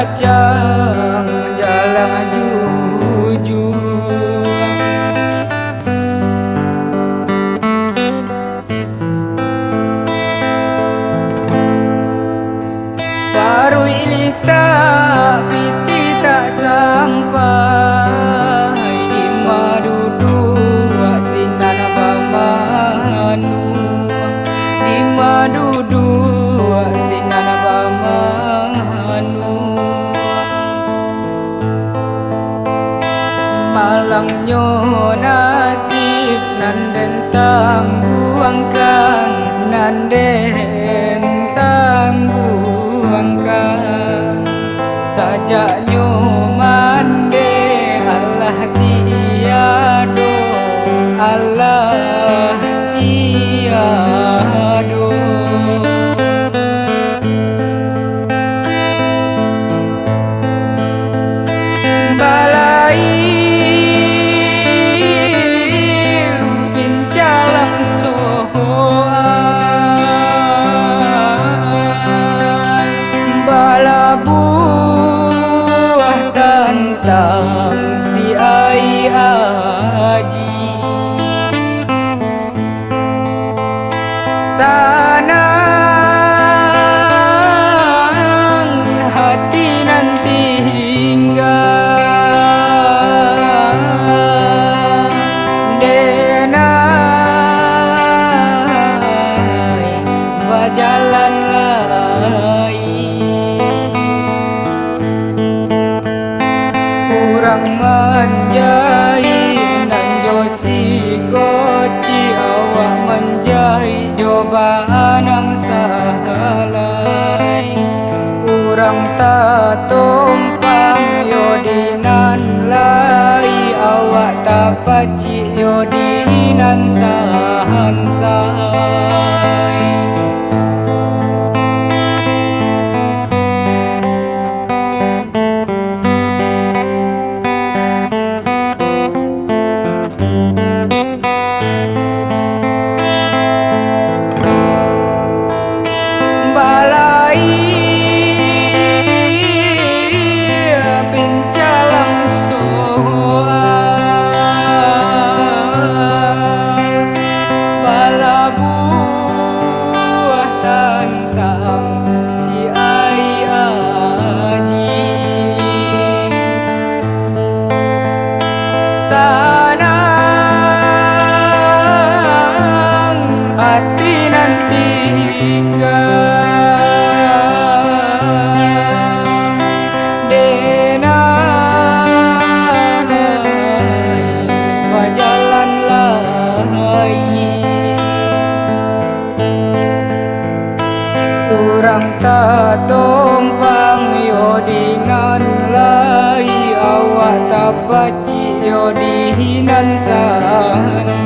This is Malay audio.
kacang menjalang jujur. Baru ilita piti tak sampai di madudu sinan bamanu, di madudu sinan bamanu. Malangnya nasib nanden tangguangkan, nanden tangguangkan. Sajaknya mande Allah tiado, Allah tiado. Balai pincalang soal, balabuah tentang si ai aji. Sanang hati nanti tinggal, denai berjalan lain. Kurang menjai nan josi koci awak menjai cobaan yang salai. Kurang tak tumpang yodinan lai, awak tak pacik yodinan sahansai. Sanang hati nanti tinggal, denai berjalan lain. Kurang tak tumpang yodinan lai, awak tak pacik yodinan sahansai.